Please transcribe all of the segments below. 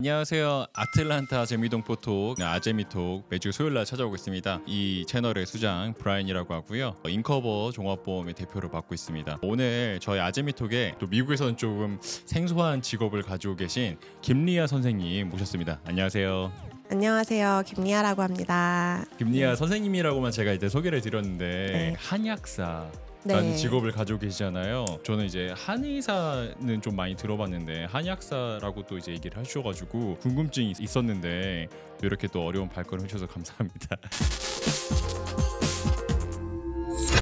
안녕하세요. 아틀란타 재미동포톡 아재미톡 매주 수요일날 찾아오고 있습니다. 이 채널의 수장 브라이언이라고 하고요. 인커버 종합보험의 대표를 맡고 있습니다. 오늘 저희 아재미톡에 또 미국에서는 조금 생소한 직업을 가지고 계신 김리아 선생님 모셨습니다. 안녕하세요. 안녕하세요. 김리아라고 합니다. 김리아 선생님이라고만 제가 이제 소개를 드렸는데 네. 한의학사 네. 라는 직업을 가지고 계시잖아요. 저는 이제 한의사는 좀 많이 들어봤는데 한의학사라고 또 이제 얘기를 하셔가지고 궁금증이 있었는데 이렇게 또 어려운 발걸음 해주셔서 감사합니다.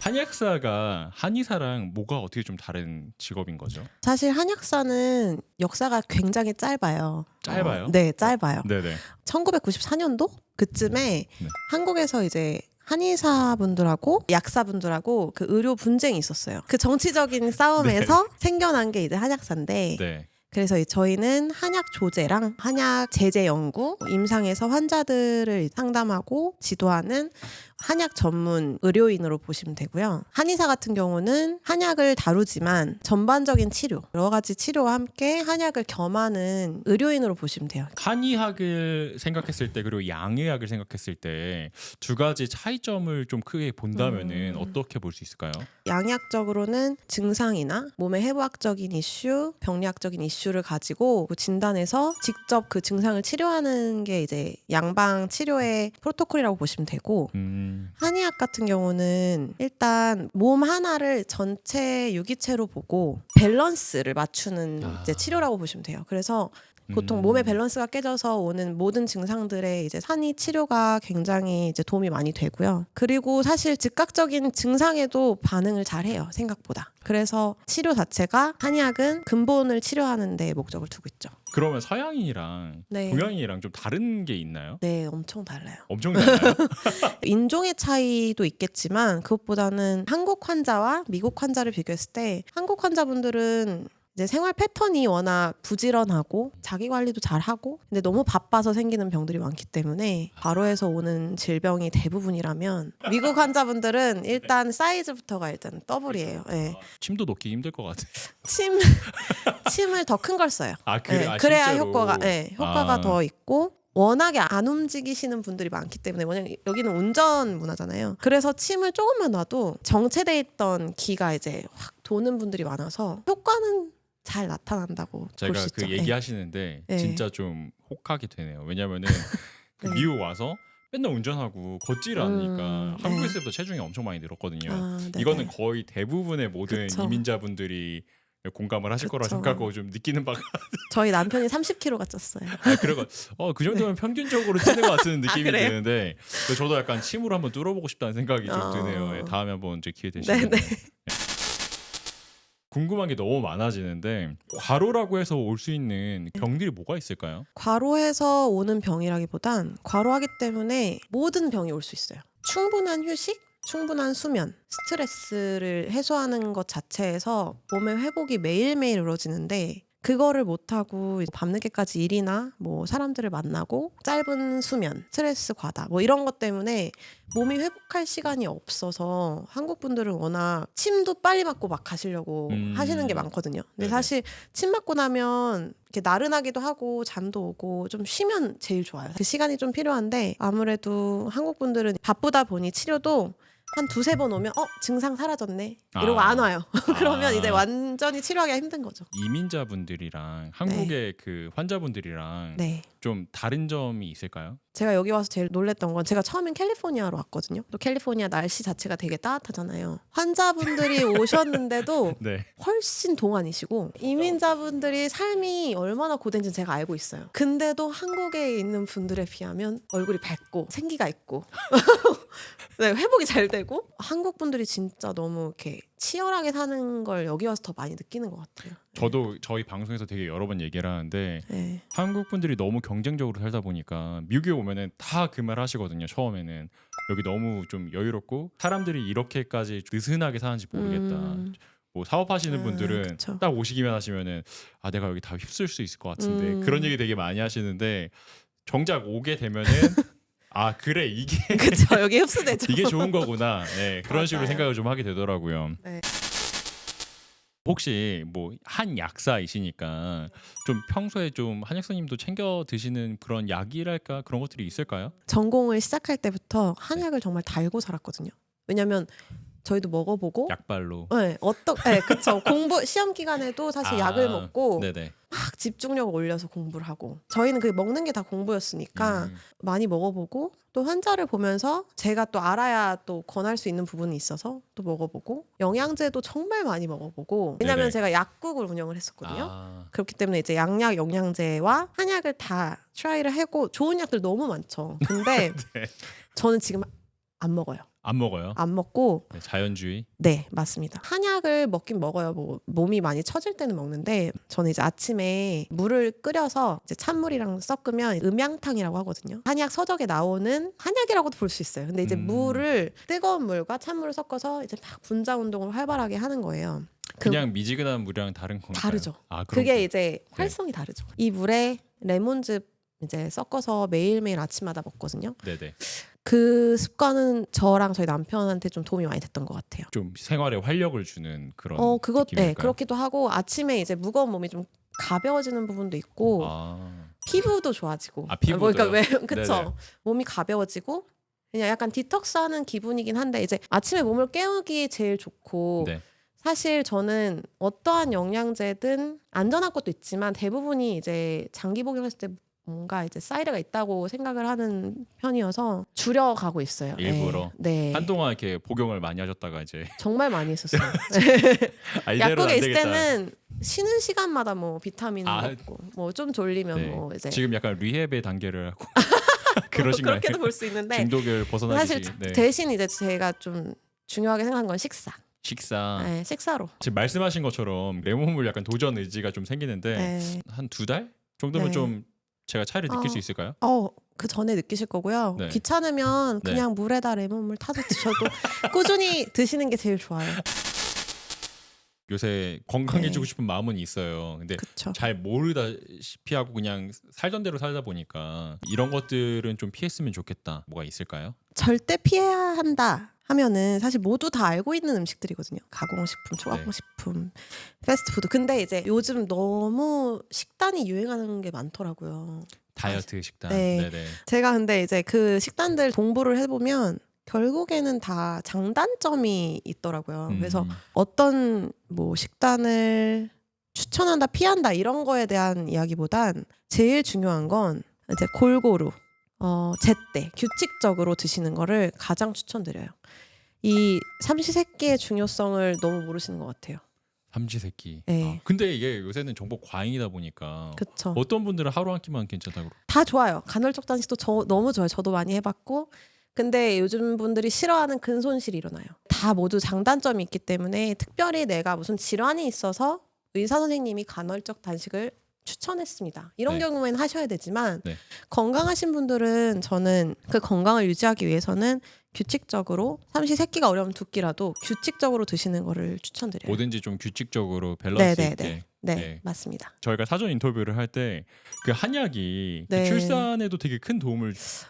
한의학사가 한의사랑 뭐가 어떻게 좀 다른 직업인 거죠? 사실 한약사는 역사가 굉장히 짧아요. 짧아요? 네, 짧아요. 네네. 1994년도 그쯤에 네. 한국에서 이제 한의사분들하고 약사분들하고 그 의료 분쟁이 있었어요. 그 정치적인 싸움에서 생겨난 게 이제 한약사인데 네. 그래서 저희는 한약 조제랑 한약 제제 연구, 임상에서 환자들을 상담하고 지도하는 한약 전문 의료인으로 보시면 되고요. 한의사 같은 경우는 한약을 다루지만 전반적인 치료, 여러 가지 치료와 함께 한약을 겸하는 의료인으로 보시면 돼요. 한의학을 생각했을 때 그리고 양의학을 생각했을 때 두 가지 차이점을 좀 크게 본다면은 어떻게 볼 수 있을까요? 양의학적으로는 증상이나 몸의 해부학적인 이슈, 병리학적인 이슈를 가지고 진단해서 직접 그 증상을 치료하는 게 이제 양방 치료의 프로토콜이라고 보시면 되고 한의학 같은 경우는 일단 몸 하나를 전체 유기체로 보고 밸런스를 맞추는 이제 치료라고 보시면 돼요. 그래서 보통 몸의 밸런스가 깨져서 오는 모든 증상들의 이제 한의 치료가 굉장히 이제 도움이 많이 되고요. 그리고 사실 즉각적인 증상에도 반응을 잘해요, 생각보다. 그래서 치료 자체가 한의학은 근본을 치료하는 데 목적을 두고 있죠. 그러면 서양인이랑 네. 동양인이랑 좀 다른 게 있나요? 네, 엄청 달라요. 엄청 달라요? 인종의 차이도 있겠지만 그것보다는 한국 환자와 미국 환자를 비교했을 때 한국 환자분들은 이제 생활 패턴이 워낙 부지런하고 자기 관리도 잘하고 근데 너무 바빠서 생기는 병들이 많기 때문에 과로에서 오는 질병이 대부분이라면 미국 환자분들은 일단 사이즈부터가 일단 더블이에요. 네. 침도 놓기 힘들 것 같아요. 침을 더 큰 걸 써요. 아, 그래? 네. 아, 그래야 실제로? 효과가 더 있고 워낙에 안 움직이시는 분들이 많기 때문에 왜냐면 여기는 운전 문화잖아요. 그래서 침을 조금만 놔도 정체돼 있던 기가 이제 확 도는 분들이 많아서 효과는 잘 나타난다고 볼 제가 수 있죠. 그 얘기하시는데 네. 진짜 좀 혹하게 되네요. 왜냐면은 그 네. 미국 와서 맨날 운전하고 걷지를 않으니까 네. 한국에 있을 때부터 체중이 엄청 많이 늘었거든요. 네네. 이거는 거의 대부분의 모든 그쵸. 이민자분들이 공감을 하실 거라 그쵸. 생각하고 좀 느끼는 바가 저희 남편이 30kg가 쪘어요. 그리고 그 정도면 평균적으로 찌는 것 같은 느낌이 그래요? 드는데 저도 약간 침으로 한번 뚫어보고 싶다는 생각이 좀 드네요. 예, 다음에 한번 이제 기회 되시면 네네. 궁금한 게 너무 많아지는데 과로라고 해서 올 수 있는 병들이 뭐가 있을까요? 과로해서 오는 병이라기보단 과로하기 때문에 모든 병이 올 수 있어요. 충분한 휴식, 충분한 수면, 스트레스를 해소하는 것 자체에서 몸의 회복이 매일매일 이루어지는데 그거를 못하고 밤늦게까지 일이나 뭐 사람들을 만나고 짧은 수면, 스트레스 과다 뭐 이런 것 때문에 몸이 회복할 시간이 없어서 한국 분들은 워낙 침도 빨리 맞고 막 가시려고 하시는 게 많거든요. 근데 네네. 사실 침 맞고 나면 이렇게 나른하기도 하고 잠도 오고 좀 쉬면 제일 좋아요. 그 시간이 좀 필요한데 아무래도 한국 분들은 바쁘다 보니 치료도 한 두세 번 오면 증상 사라졌네 이러고 안 와요. 그러면 이제 완전히 치료하기가 힘든 거죠. 이민자분들이랑 한국의 그 환자분들이랑 네. 좀 다른 점이 있을까요? 제가 여기 와서 제일 놀랬던 건 제가 처음엔 캘리포니아로 왔거든요. 또 캘리포니아 날씨 자체가 되게 따뜻하잖아요. 환자분들이 오셨는데도 네. 훨씬 동안이시고 이민자분들이 삶이 얼마나 고된지 제가 알고 있어요. 근데도 한국에 있는 분들에 비하면 얼굴이 밝고 생기가 있고 네, 회복이 잘 되고 한국 분들이 진짜 너무 이렇게 치열하게 사는 걸 여기 와서 더 많이 느끼는 것 같아요. 저도 저희 방송에서 되게 여러 번 얘기를 하는데 네. 한국 분들이 너무 경쟁적으로 살다 보니까 미국에 오면은 다 그 말 하시거든요. 처음에는 여기 너무 좀 여유롭고 사람들이 이렇게까지 느슨하게 사는지 모르겠다. 뭐 사업하시는 분들은 그쵸. 딱 오시기만 하시면은 내가 여기 다 휩쓸 수 있을 것 같은데 그런 얘기 되게 많이 하시는데 정작 오게 되면은 그래 이게 그쵸, 여기 흡수되죠. 이게 좋은 거구나. 네, 그런 식으로 맞아요. 생각을 좀 하게 되더라고요. 네. 혹시 뭐 한약사이시니까 좀 평소에 좀 한약사님도 챙겨 드시는 그런 약이랄까 그런 것들이 있을까요? 전공을 시작할 때부터 한약을 정말 달고 살았거든요. 왜냐면 저희도 먹어보고 약발로. 네, 그쵸. 공부 시험 기간에도 사실 약을 먹고 네네. 막 집중력을 올려서 공부를 하고 저희는 그 먹는 게 다 공부였으니까 많이 먹어보고 또 환자를 보면서 제가 또 알아야 또 권할 수 있는 부분이 있어서 또 먹어보고 영양제도 정말 많이 먹어보고 왜냐면 네네. 제가 약국을 운영을 했었거든요. 아, 그렇기 때문에 이제 양약, 영양제와 한약을 다 트라이를 하고 좋은 약들 너무 많죠. 근데 네. 저는 지금 안 먹어요. 안 먹어요? 안 먹고 네, 자연주의. 네, 맞습니다. 한약을 먹긴 먹어요. 뭐 몸이 많이 처질 때는 먹는데 저는 이제 아침에 물을 끓여서 이제 찬물이랑 섞으면 음양탕이라고 하거든요. 한약 서적에 나오는 한약이라고도 볼 수 있어요. 근데 이제 물을 뜨거운 물과 찬물을 섞어서 이제 막 분자 운동을 활발하게 하는 거예요. 그냥 미지근한 물이랑 다른 건가요? 다르죠. 아, 그런 그게 거. 이제 활성이 다르죠. 이 물에 레몬즙 이제 섞어서 매일매일 아침마다 먹거든요. 네네. 그 습관은 저랑 저희 남편한테 좀 도움이 많이 됐던 것 같아요. 좀 생활에 활력을 주는 그런 그것 네, 느낌일까요? 그렇기도 하고 아침에 이제 무거운 몸이 좀 가벼워지는 부분도 있고 피부도 좋아지고. 아, 피부도요? 그러니까 왜 그쵸? 네네. 몸이 가벼워지고 그냥 약간 디톡스하는 기분이긴 한데 이제 아침에 몸을 깨우기 제일 좋고 네. 사실 저는 어떠한 영양제든 안전한 것도 있지만 대부분이 이제 장기 복용했을 때 뭔가 이제 사이드가 있다고 생각을 하는 편이어서 줄여가고 있어요. 일부러? 네. 한동안 이렇게 복용을 많이 하셨다가 이제 정말 많이 했었어요. 아, 이대로는 약국에 안 있을 되겠다. 때는 쉬는 시간마다 뭐 비타민을 아, 먹고 뭐 좀 졸리면 네. 뭐 이제 지금 약간 리헵의 단계를 하고 그러신가요? 그렇게도 볼 수 있는데 중독을 벗어나기 사실 네. 대신 이제 제가 좀 중요하게 생각한 건 식사. 식사. 네, 식사로. 지금 말씀하신 것처럼 레몬물 약간 도전 의지가 좀 생기는데 네. 한 2달 정도면 네. 좀 제가 차이를 느낄 수 있을까요? 그 전에 느끼실 거고요. 네. 귀찮으면 네. 그냥 물에다 레몬물 타서 드셔도 꾸준히 드시는 게 제일 좋아요. 요새 건강해지고 네. 싶은 마음은 있어요. 근데 그렇죠. 잘 모르다시피 하고 그냥 살던 대로 살다 보니까 이런 것들은 좀 피했으면 좋겠다. 뭐가 있을까요? 절대 피해야 한다 하면은 사실 모두 다 알고 있는 음식들이거든요. 가공식품, 초가공식품, 패스트푸드. 근데 이제 요즘 너무 식단이 유행하는 게 많더라고요. 다이어트 식단. 네. 네네. 제가 근데 이제 그 식단들 공부를 해보면 결국에는 다 장단점이 있더라고요. 그래서 어떤 뭐 식단을 추천한다, 피한다 이런 거에 대한 이야기보단 제일 중요한 건 이제 골고루 제때 규칙적으로 드시는 거를 가장 추천드려요. 이 삼시세끼의 중요성을 너무 모르시는 것 같아요. 삼시세끼. 네. 근데 이게 요새는 정보 과잉이다 보니까 그쵸. 어떤 분들은 하루 한 끼만 괜찮다고. 다 좋아요. 간헐적 단식도 너무 좋아요. 저도 많이 해봤고. 근데 요즘 분들이 싫어하는 근손실이 일어나요. 다 모두 장단점이 있기 때문에 특별히 내가 무슨 질환이 있어서 의사 선생님이 간헐적 단식을 추천했습니다. 이런 네. 경우에는 하셔야 되지만 네. 건강하신 분들은 저는 그 건강을 유지하기 위해서는 규칙적으로 삼시세끼가 어려우면 두 끼라도 규칙적으로 드시는 거를 추천드려요. 뭐든지 좀 규칙적으로 밸런스 있게. 네, 맞습니다. 저희가 사전 인터뷰를 할 때 그 한약이 그 네. 출산에도 되게 큰 도움을 줄 수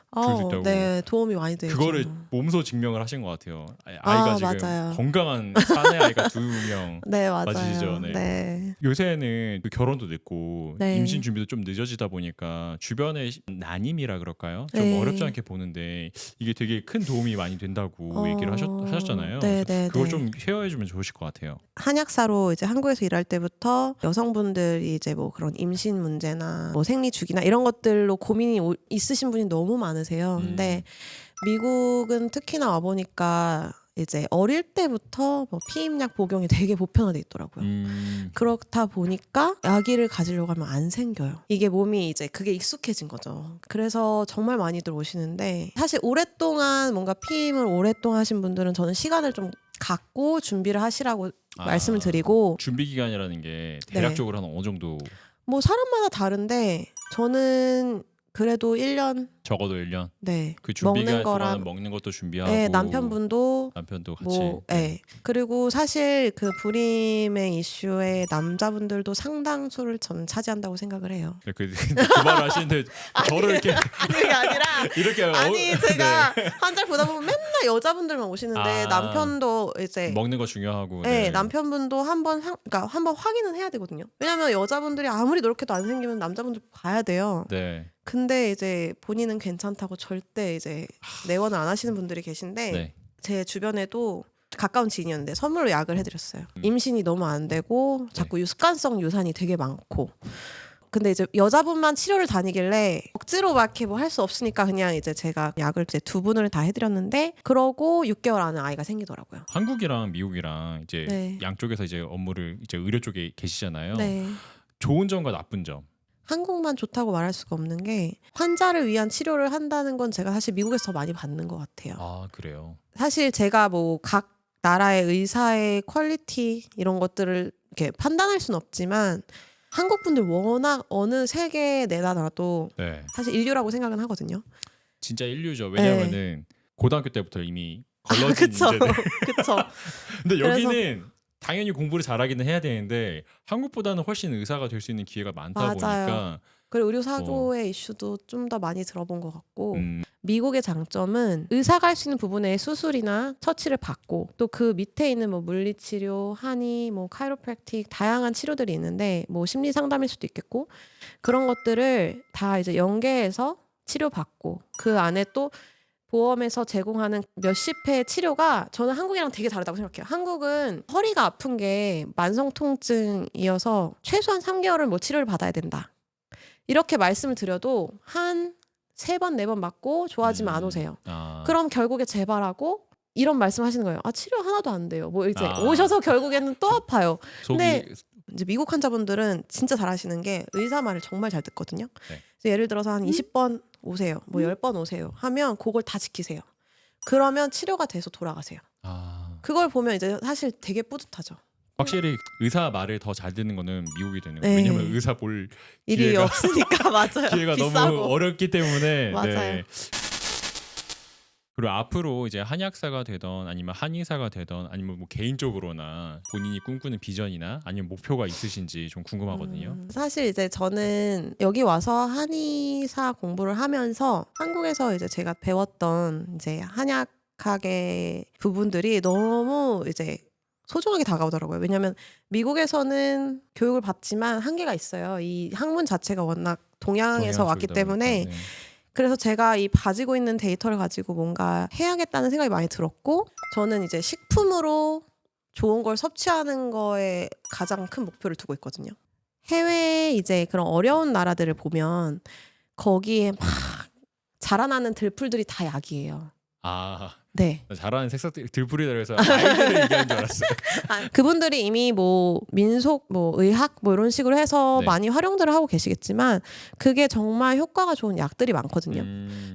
있다고. 네, 도움이 많이 되죠. 그거를 몸소 증명을 하신 것 같아요. 아이가 지금 맞아요. 건강한 사내 아이가 2명. 네, 맞아요. 맞으시죠? 네. 네. 요새는 그 결혼도 늦고 네. 임신 준비도 좀 늦어지다 보니까 주변에 난임이라 그럴까요? 좀 네. 어렵지 않게 보는데 이게 되게 큰 도움이 많이 된다고 얘기를 하셨잖아요. 네, 네, 그걸 네. 좀 쉐어해주면 좋으실 것 같아요. 한약사로 이제 한국에서 일할 때부터 여성분들이 이제 뭐 그런 임신 문제나 뭐 생리 주기나 이런 것들로 고민이 있으신 분이 너무 많으세요. 근데 미국은 특히나 와 보니까 이제 어릴 때부터 뭐 피임약 복용이 되게 보편화돼 있더라고요. 그렇다 보니까 아기를 가지려고 하면 안 생겨요. 이게 몸이 이제 그게 익숙해진 거죠. 그래서 정말 많이들 오시는데 사실 오랫동안 뭔가 피임을 오랫동안 하신 분들은 저는 시간을 좀 갖고 준비를 하시라고 말씀을 드리고 준비 기간이라는 게 대략적으로 한 어느 정도? 뭐 사람마다 다른데 저는 그래도 1년 적어도 1년. 네. 그 준비 기간 먹는 거랑 동안 먹는 것도 준비하고 네, 남편분도 같이. 뭐, 네. 그리고 사실 그 불임의 이슈에 남자분들도 상당수를 저는 차지한다고 생각을 해요. 그 말을 하시는데 저를 이렇게 그게 아니라 이렇게 아니 제가 한 달 보다 보면 맨날 여자분들만 오시는데 아. 남편도 이제 먹는 거 중요하고. 네, 남편분도 그러니까 한번 확인은 해야 되거든요. 왜냐면 여자분들이 아무리 노력해도 안 생기면 남자분들 봐야 돼요. 네. 근데 이제 본인은 괜찮다고 절대 이제 내원을 안 하시는 분들이 계신데 네. 제 주변에도 가까운 지인이었는데 선물로 약을 해드렸어요. 임신이 너무 안 되고 자꾸 습관성 유산이 되게 많고. 근데 이제 여자분만 치료를 다니길래 억지로 막 이렇게 뭐 할 수 없으니까 그냥 이제 제가 약을 이제 2분을 다 해드렸는데 그러고 6개월 안에 아이가 생기더라고요. 한국이랑 미국이랑 이제 네. 양쪽에서 이제 업무를 이제 의료 쪽에 계시잖아요. 네. 좋은 점과 나쁜 점. 한국만 좋다고 말할 수가 없는 게 환자를 위한 치료를 한다는 건 제가 사실 미국에서 더 많이 받는 것 같아요. 아 그래요. 사실 제가 뭐 각 나라의 의사의 퀄리티 이런 것들을 이렇게 판단할 수는 없지만 한국 분들 워낙 어느 세계에 내다 놔도 네. 사실 인류라고 생각은 하거든요. 진짜 인류죠. 왜냐하면은 고등학교 때부터 이미 걸러진 그쵸. 인재들. 그쵸. 근데 그래서- 여기는 당연히 공부를 잘하기는 해야 되는데 한국보다는 훨씬 의사가 될 수 있는 기회가 많다 맞아요. 보니까 그리고 의료 사고의 이슈도 좀 더 많이 들어본 것 같고 음, 미국의 장점은 의사가 할 수 있는 부분에 수술이나 처치를 받고 또 그 밑에 있는 뭐 물리치료, 한의, 뭐 카이로프랙틱 다양한 치료들이 있는데 뭐 심리 상담일 수도 있겠고 그런 것들을 다 이제 연계해서 치료받고 그 안에 또 보험에서 제공하는 몇십 회 치료가 저는 한국이랑 되게 다르다고 생각해요. 한국은 허리가 아픈 게 만성 통증이어서 최소한 3개월은 뭐 치료를 받아야 된다. 이렇게 말씀을 드려도 한 3번, 4번 맞고 좋아지면 안 오세요. 아, 그럼 결국에 재발하고 이런 말씀하시는 거예요. 아 치료 하나도 안 돼요. 뭐 이제 아. 오셔서 결국에는 또 아파요. 속이 근데 이제 미국 환자분들은 진짜 잘하시는 게 의사 말을 정말 잘 듣거든요. 네. 그래서 예를 들어서 한 20번 오세요. 뭐 10번 오세요. 하면 그걸 다 지키세요. 그러면 치료가 돼서 돌아가세요. 아, 그걸 보면 이제 사실 되게 뿌듯하죠. 확실히 의사 말을 더 잘 듣는 거는 미국이 되는 네. 거예요. 왜냐면 의사 볼 일이 기회가- 없으니까 맞아요. 기회가 비싸고. 너무 어렵기 때문에. 맞아요. 네. 그리고 앞으로 이제 한의학사가 되던 아니면 한의사가 되던 아니면 뭐 개인적으로나 본인이 꿈꾸는 비전이나 아니면 목표가 있으신지 좀 궁금하거든요. 사실 이제 저는 여기 와서 한의사 공부를 하면서 한국에서 이제 제가 배웠던 이제 한약학의 부분들이 너무 이제 소중하게 다가오더라고요. 왜냐하면 미국에서는 교육을 받지만 한계가 있어요. 이 학문 자체가 워낙 동양에서 동양 왔기 쪽이다 때문에 보니까, 네. 그래서 제가 이 가지고 있는 데이터를 가지고 뭔가 해야겠다는 생각이 많이 들었고 저는 이제 식품으로 좋은 걸 섭취하는 거에 가장 큰 목표를 두고 있거든요. 해외 이제 그런 어려운 나라들을 보면 거기에 막 자라나는 들풀들이 다 약이에요. 아, 네. 잘하는 색소들 들풀이다 그래서 아이들을 얘기한 줄 알았어요. 그분들이 이미 뭐 민속, 뭐 의학 뭐 이런 식으로 해서 네. 많이 활용들을 하고 계시겠지만 그게 정말 효과가 좋은 약들이 많거든요.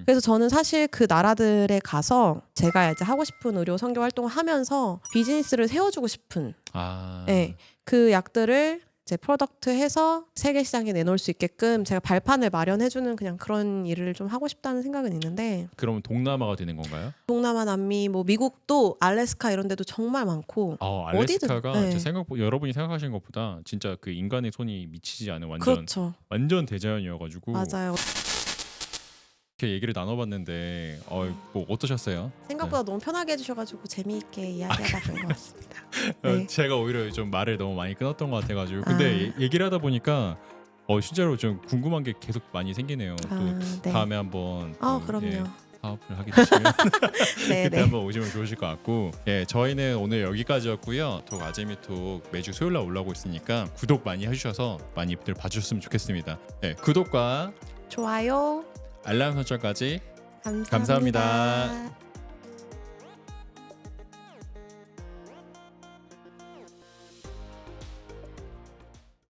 그래서 저는 사실 그 나라들에 가서 제가 이제 하고 싶은 의료 선교 활동을 하면서 비즈니스를 세워주고 싶은 아, 네, 그 약들을 이제 프로덕트 해서 세계 시장에 내놓을 수 있게끔 제가 발판을 마련해주는 그냥 그런 일을 좀 하고 싶다는 생각은 있는데 그러면 동남아가 되는 건가요? 동남아, 남미, 뭐 미국도 알래스카 이런 데도 정말 많고 알래스카가 어디든, 네. 제 생각 여러분이 생각하시는 것보다 진짜 그 인간의 손이 미치지 않은 완전 그렇죠. 완전 대자연이어가지고 맞아요. 이렇게 얘기를 나눠봤는데 뭐 어떠셨어요? 생각보다 너무 편하게 해주셔가지고 재미있게 이야기하다 간 것 같습니다. 네. 제가 오히려 좀 말을 너무 많이 끊었던 것 같아가지고 근데 얘기를 하다 보니까 진짜로 좀 궁금한 게 계속 많이 생기네요. 또 네. 다음에 한번 그럼요. 사업을 하게 되시면 네, 그때 네. 한번 오시면 좋으실 것 같고 저희는 오늘 여기까지였고요. 톡 아재미톡 매주 수요일날 올라오고 있으니까 구독 많이 해주셔서 많이들 봐주셨으면 좋겠습니다. 구독과 좋아요. 알람 설정까지 감사합니다. 감사합니다.